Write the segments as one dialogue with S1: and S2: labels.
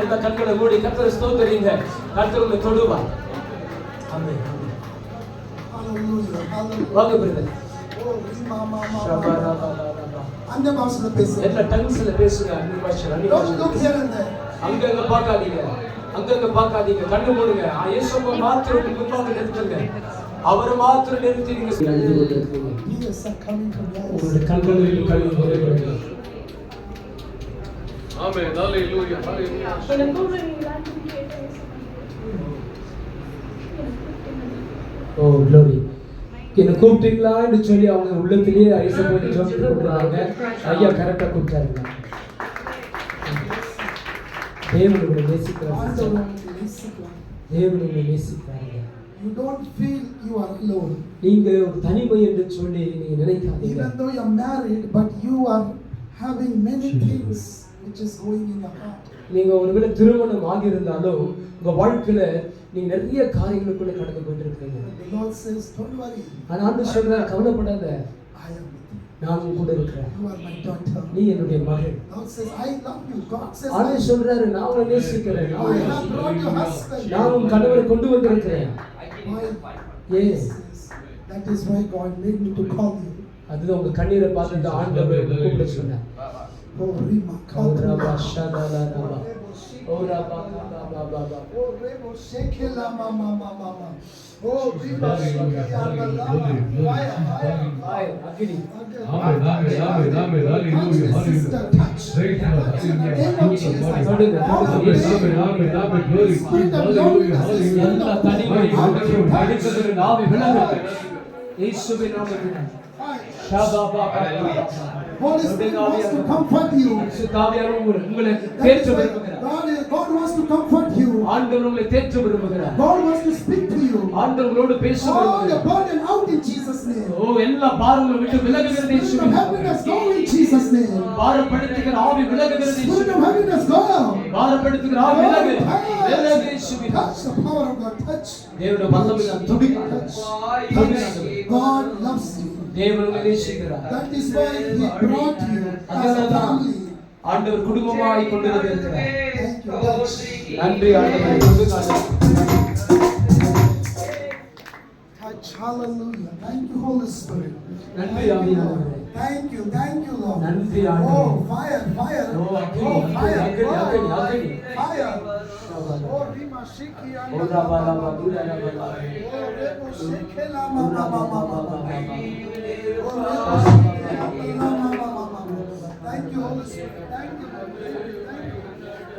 S1: எல்லா கண்களை மூடி கர்த்தரை ஸ்தோத்திரிங்க. கர்த்தர் உங்களை தொடுவார். ஆமென். வாங்க பிரதர்.
S2: அந்த பாஷையில பேசுங்க.
S1: எல்லா டங்ஸ்ல பேசுங்க. அந்நிய பாஷையில. அங்கங்க பார்க்காதீங்க. கண்ணு மூடுங்க. இயேசுவை மாத்திரம் முன்பாக நிறுத்துங்க. அவரை மாத்திரம் நிறுத்தி நீங்க உங்களுடைய கண்களில் கழுவி வருகிறது.
S3: ஆமென். ஹalleluya. ஹalleluya.
S1: ஓ glory. என்ன கூப்பிட்டீங்களான்னு சொல்லி அவங்க உள்ளத்திலேயே ஐசா போய் ஜெபம் பண்றாங்க. ஐயா கரெக்ட்டா கூப்பிட்டாருங்க. தேவனுடைய நேசிக்கிறாங்க. தேவனுடைய நேசிக்கிறாங்க.
S2: You don't feel you are alone.
S1: நீங்க ஒரு தனிமை என்று சொல்லி நீங்க நினைக்காதீங்க.
S2: Even though you are married, but you are having many things which is going in your heart.
S1: நீங்க ஒருவேளை திருமணம் ஆகி இருந்தாலும் உங்க வாழ்க்கையில நீங்க நிறைய காரியங்களுக்குள்ள கடந்து போயிட்டு இருக்கீங்க.
S2: The Lord says, don't worry.
S1: ஆண்டவர் சொல்றார், கவலைப்படாத.
S2: I am with you.
S1: நான் கூட இருக்கிறேன்.
S2: You are my daughter.
S1: நீ என்னுடைய மகள்.
S2: God says, I love you. God says,
S1: ஆண்டவர் சொல்றாரு, நான் உன்னை நேசிக்கிறேன்.
S2: I have brought your husband.
S1: நான் உன் கணவரை கொண்டு வந்திருக்கிறேன். Yes.
S2: That is why God made me to call you.
S1: அதுதான் உங்க கண்ணீரை பார்த்து ஆண்டவர் கூப்பிட சொன்னார்.
S2: Oh Rima
S1: Kauraba Shadala Raba. Oh Raba Baba.
S2: Oh Rebo Shekela Mama Mama. Oh Rima Shekela Mama.
S1: Fire. Agni.
S3: Amen. Hallelujah.
S2: Sister, touch.
S3: Praise God.
S2: In the name of Jesus.
S3: Amen. Glory. Hallelujah.
S1: எல்லா தனிமை அடித்ததின் ஆவி விலகட்டும். இயேசுவின் நாமத்தில். ஷாபா
S2: Holy Spirit wants to comfort you.
S1: உங்களை தேற்ற விரும்புகிறார்.
S2: God wants to comfort you.
S1: ஆண்டவர் உங்களை தேற்ற விரும்புகிறார்.
S2: God wants to speak to you.
S1: ஆண்டவரோடு பேச விரும்புகிறார்.
S2: All the burden out in Jesus name.
S1: ஓ எல்லா பாரங்களை விட்டு விலகுகிறது இயேசுவின்
S2: Happiness go in Jesus name.
S1: பாரப்படுத்துகிற ஆவி விலகுகிறது இயேசுவின்
S2: Spirit of happiness go.
S1: பாரப்படுத்துகிற ஆவி விலகு இயேசுவின்.
S2: Touch the power of God. Touch.
S1: தேவனுடைய வல்லமையால் துடிக்கிறது.
S2: God loves you.
S1: தேவன் உங்களை நேசிக்கிறார்.
S2: That is why He brought you as a family.
S1: ஆண்டவர் குடும்பமாய் கொண்டு வந்திருக்கிறார்.
S2: Thank you. Touch.
S1: நன்றி ஆண்டவரே. துதிக்காதே.
S2: Touch. Hallelujah. Thank you, Holy Spirit.
S1: நன்றி ஆவியானவரே.
S2: Thank you, Lord.
S1: நன்றி ஆண்டவரே.
S2: Oh, fire.
S1: ஓ அக்கினி, அக்கினி.
S2: Fire. Oh, Rima Shiki and
S1: O Rafah Thula Rafah.
S2: Oh, Rebo Shiki Lama Mama. Thank you, Holy Spirit. Thank you, Lord.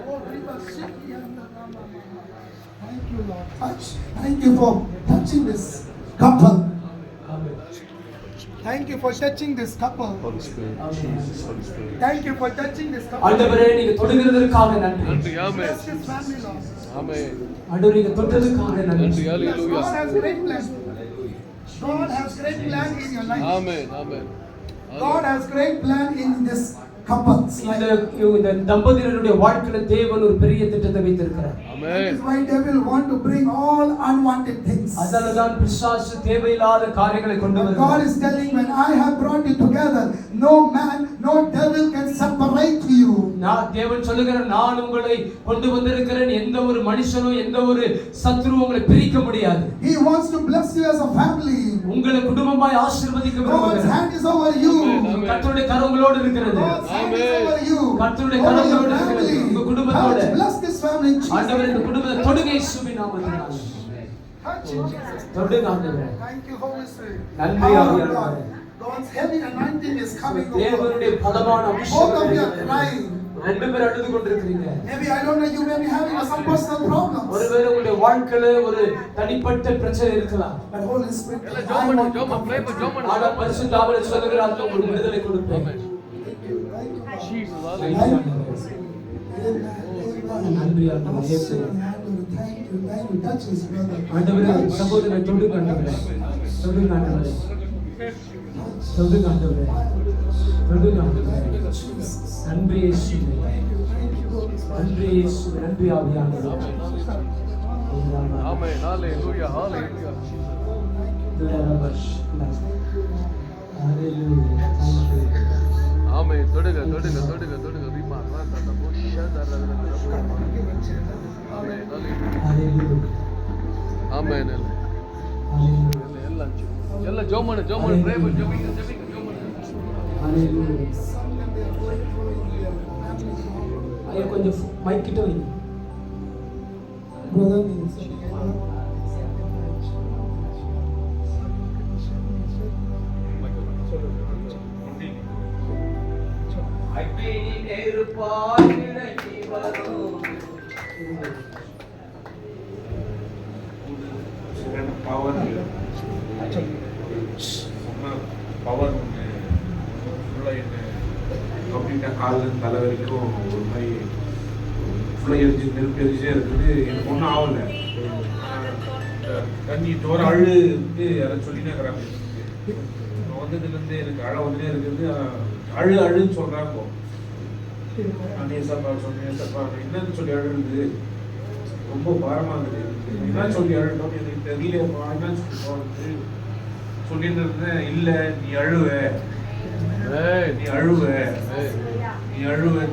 S2: Oh, Rima Shiki and Mama. Thank you, Lord. Touch. Thank you for touching this couple. Thank you for touching this couple.
S3: Holy Spirit. Jesus, Holy Spirit.
S2: Thank you for touching this couple.
S1: ஆண்டவரே நீங்க தொடுகிறதற்காக நன்றி.
S3: Amen.
S2: Bless this family, Lord.
S3: Amen.
S1: ஆண்டவரே நீங்க தொட்டதற்காக நன்றி.
S3: Hallelujah.
S2: God has great plans. God has great plan in your life.
S3: Amen. Amen.
S2: God has great plan in this couple's life.
S1: இந்த தம்பதியருடைய வாழ்க்கையில தேவன் ஒரு பெரிய திட்டத்தை வைத்திருக்கிறார்.
S3: Amen.
S2: That is why devil want to bring all unwanted things.
S1: அதனால்தான் பிசாசு தேவையில்லாத காரியங்களை கொண்டு
S2: But
S1: வருகிறார்.
S2: God is telling, when I have brought you together, no man, no devil can separate you.
S1: நான் தேவன் சொல்லுகிறார், நான் உங்களை கொண்டு வந்திருக்கிறேன். எந்த ஒரு மனுஷனோ எந்த ஒரு சத்துருவும் உங்களை பிரிக்க முடியாது.
S2: He wants to bless you as a family.
S1: உங்களை குடும்பமாய் ஆசீர்வதிக்க
S2: God's
S1: விரும்புகிறார்.
S2: hand is over you.
S1: கர்த்தருடைய கரம் உங்களோடு இருக்கிறது.
S2: God's hand is over you.
S1: கர்த்தருடைய
S2: Over
S1: கரம்
S2: your
S1: உங்களோடு இருக்கிறது.
S2: family.
S1: உங்க குடும்பத்தோட.
S2: Touch, bless this family in Jesus'
S1: ஆண்டவரே இந்த
S2: name.
S1: குடும்பத்தை தொடுங்க இயேசுவின் நாமத்தினால.
S2: Touch in Jesus' name.
S1: தொடுங்க ஆண்டவரே.
S2: Thank you, Holy Spirit.
S1: நன்றி
S2: Power of
S1: ஆவியானவரே.
S2: God. God's heavy anointing is coming over.
S1: தேவனுடைய பலமான
S2: Both
S1: அபிஷேகம்
S2: of you are
S1: இருக்கிறது.
S2: crying.
S1: ரெண்டு பேரும் அழுது கொண்டிருக்கிறீங்க.
S2: Maybe I don't know, you may be having some personal problems.
S1: ஒருவேளை உங்களுடைய வாழ்க்கையில ஒரு தனிப்பட்ட பிரச்சனை இருக்கலாம்.
S2: But Holy Spirit,
S1: ஆனா பரிசுத்த ஆவியானவர் சொல்லுகிறார், அதுல உங்களுக்கு விடுதலை கொடுப்பேன்.
S3: Jesus.
S1: நன்றி
S3: Hallelujah.
S1: நன்றி ஆண்டவரே.
S2: Thank you. Touch his brother.
S1: ஆண்டவரே சகோதரனை தொடுங்க ஆண்டவரே. தொடுங்க ஆண்டவரே. தொடுங்க ஆண்டவரே. தொடுங்க ஆண்டவரே. நன்றி இயேசுவே. நன்றி இயேசுவே. நன்றி ஆவியானவரே.
S3: Amen. Hallelujah. Hallelujah.
S1: துலரபஷ்.
S3: தொடுங்க ரீமா ராதா போஷா தரதரதர ஆமென்
S1: ஹalleluya
S3: ஆமென் எல்லாம் ஜோமன ப்ரே ஜெபிங்க
S1: ஹalleluya ஐயா கொஞ்சம் மைக் கிட்ட வைங்க
S2: Brother,
S1: அக்கினி நெருப்பாய் இறங்கி வரும்
S4: பவர் பவர் ஃபுல்லாக என்ன கம்ப்ளீட்டாக காலில் தலை வரைக்கும் ஒரு மாதிரி ஃபுல்லாக எரிஞ்சு நெருப்பு எரிச்சே இருக்குது எனக்கு ஒன்றும் ஆகலை தண்ணி தோற அழு வந்து அதை சொல்லினே இருக்கிறாங்க வந்ததுலேருந்து எனக்கு அழ வந்துனே இருக்குது அழுன்னு சொல்கிறாங்க நான் ஏசப்பா சொன்னேன் ஏசப்பா என்னன்னு சொல்லி அழுது ரொம்ப பாரமாக இருக்குது என்ன சொல்லி அழுட்டோம் எனக்கு தெரியலப்பா என்னன்னு சொல்லி சொல்லிட்டு இருந்தேன் இல்லை நீ அழுவ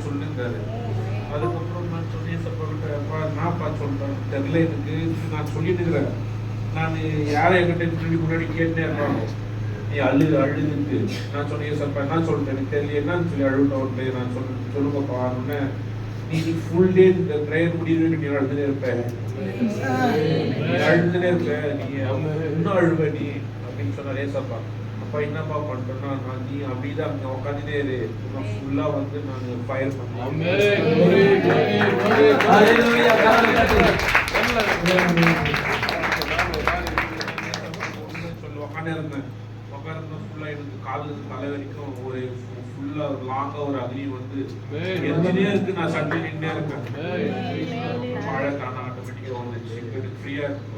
S4: சொல்லியிருந்தாரு. அதுக்கப்புறம் நான் சொன்னேன் ஏசப்பா கிட்ட நான்ப்பா சொல்கிறேன் தெரியல எனக்கு நான் சொல்லிட்டு இருக்கிறேன் நான் யாரை என்கிட்ட முன்னாடி கேட்டே இருப்பாங்க நீ அழுதுக்கு நான் சொன்னேன் ஏசப்பா என்ன சொல்லிட்டேன் எனக்கு தெரியல என்னன்னு சொல்லி அழுவிட்டோன்ட்டு நான் சொல்லுங்கப்பா நீ ஃபுல் டே இந்த ப்ரேயர் முடிவு நீ அழுதுனே இருப்பேன் நீ இன்னும் அழுவ நீ அப்படின்னு சொன்னார் ஏசப்பா. அப்பா என்னப்பா பண்ணிட்டோன்னா நான் நீ அப்படிதான் அங்கே உட்காந்துட்டே இரு நான் ஃபுல்லாக வந்து நான் ஃபயர் பண்ணேன் சொல்லி உட்காந்துருந்தேன் ஃபுல்லாக எனக்கு காலில் தலை வரைக்கும் ஒரு ஃபுல்லாக லாங்காக ஒரு அக்னி வந்து எரிஞ்சினே இருக்கு நான் சண்டை நின்றே இருக்கேன் மழை காண ஆட்டோமேட்டிக்காக வந்துச்சு எனக்கு ஃப்ரீயாக இருக்கும்.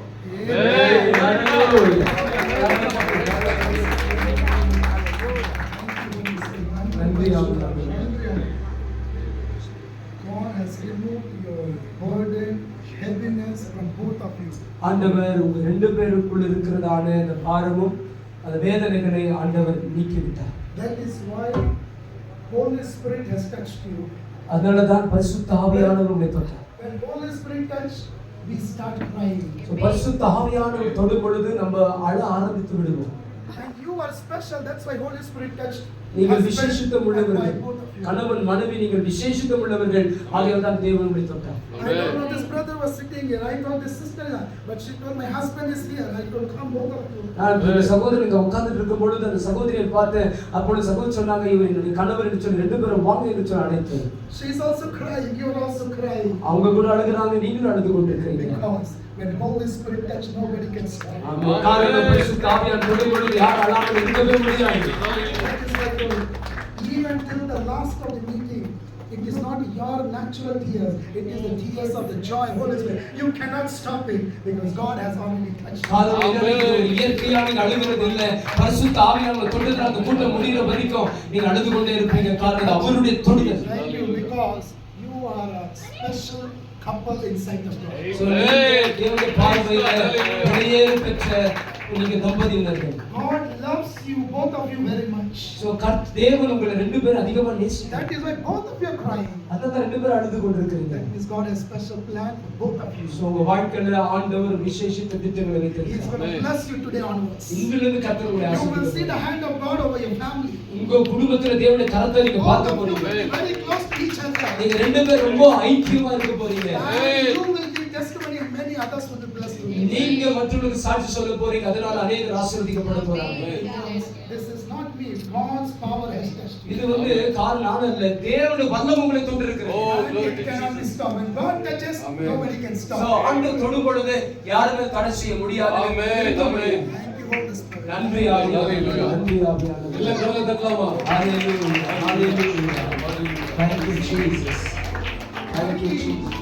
S2: God has removed your burden, heaviness from both of you.
S1: ஆண்டவர் உங்க ரெண்டு பேருக்குள்ள இருக்கிறதான அந்த பாரமும் அந்த வேதனைகளை ஆண்டவர் நீக்கிவிட்டார்.
S2: That is why Holy Spirit has touched you.
S1: அதனாலதான் பரிசுத்த ஆவியானவர் உங்களை தொட்டார்.
S2: When Holy Spirit touch, we start crying.
S1: பரிசுத்த ஆவியானவர் தொடும் பொழுது நம்ம அழ ஆரம்பித்து விடுவோம்.
S2: And you are special. That's why Holy Spirit touched.
S1: நீங்கள் விசேஷித்தம் உள்ளவர்கள், கணவன் மனைவி நீங்கள் விசேஷித்தம் உள்ளவர்கள், ஆகையால் தான் தேவன் உங்களை தொட்டார்.
S2: I don't know this brother was sitting here. I thought this sister, but she told my husband is here. I told come over.
S1: நான் இந்த சகோதரன் இங்க உட்கார்ந்துட்டு இருக்கும் பொழுது அந்த சகோதரியை பார்த்தேன். அப்பொழுது சகோதரி சொன்னாங்க இவர் என்னுடைய கணவர் என்று சொல்லி ரெண்டு பேரும் வாங்க என்று சொல்லி அழைத்தேன்.
S2: She is also crying. You are also crying.
S1: அவங்க கூட அழுகுறாங்க, நீங்களும் அழுது கொண்டிருக்கிறீங்க.
S2: Because when Holy Spirit touch, nobody can stop.
S1: காரணம் பரிசுத்த ஆவியானவர் தொடும் பொழுது யார் அழாமல் இருக்கவே முடியாது.
S2: That is why I told, even till the last of the meeting, it is not your natural tears, it is the tears of the joy of Holy Spirit. You cannot stop it because God has already touched you.
S1: காரணம் என்னன்னா இயற்கையாக நீங்க அழுகிறது இல்லை, பரிசுத்த ஆவியானவர் தொடுகிற அந்த கூட்டம் முடிகிற வரைக்கும் நீங்க அழுது கொண்டே இருப்பீங்க. காரணம் அவருடைய தொடுதல்.
S2: Thank you because you are a special couple inside of God.
S1: So தேவனுடைய பார்வையில வெளியேறு பெற்ற நீங்க தம்பதியினர்கள்.
S2: God loves you, both of you very much.
S1: So தேவன் உங்களை ரெண்டு பேரும் அதிகமா நேசிக்கிறார்.
S2: That is why both of you are crying.
S1: அதான் ரெண்டு பேரும் அழுது கொண்டிருக்கிறீங்க.
S2: That means God has special plan for both of you.
S1: So உங்க வாழ்க்கையில ஆண்டவர் விசேஷித்த திட்டங்களை
S2: He is
S1: வைத்திருக்கிறார்.
S2: going to bless you today onwards.
S1: இங்கிலிருந்து கர்த்தர் உங்களை
S2: You will see the
S1: ஆசீர்வதிப்பார்.
S2: hand of God over your family.
S1: உங்க குடும்பத்துல தேவனுடைய கரத்தை நீங்க
S2: Both
S1: பார்க்க
S2: of you will
S1: போறீங்க.
S2: be very close to each other.
S1: நீங்க ரெண்டு பேரும் ரொம்ப ஐக்கியமா இருக்க போறீங்க.
S2: And you will give testimony and many others will be blessed.
S1: நீங்க மற்றவங்களுக்கு சாட்சி சொல்ல போறீங்க. அதனால அநேகர் ஆசீர்வதிக்கப்பட போறாங்க.
S2: This is not me. God's power has touched you.
S1: இது வந்து காரணம் இல்ல, தேவனுடைய வல்லமை உங்களை தொட்டு இருக்கிறது.
S2: And it cannot be stopped. When God touches, nobody can
S1: So
S2: stop.
S1: ஆண்டவர் தொடும் பொழுது யாருமே தடை செய்ய முடியாது.
S2: Thank you, Holy Spirit.
S1: நன்றி ஆவியானவரே, நன்றி ஆவியானவரே.
S3: இல்ல கரங்களை தட்டலாமா?
S1: Hallelujah, hallelujah. Thank you, Jesus. Thank you, Jesus.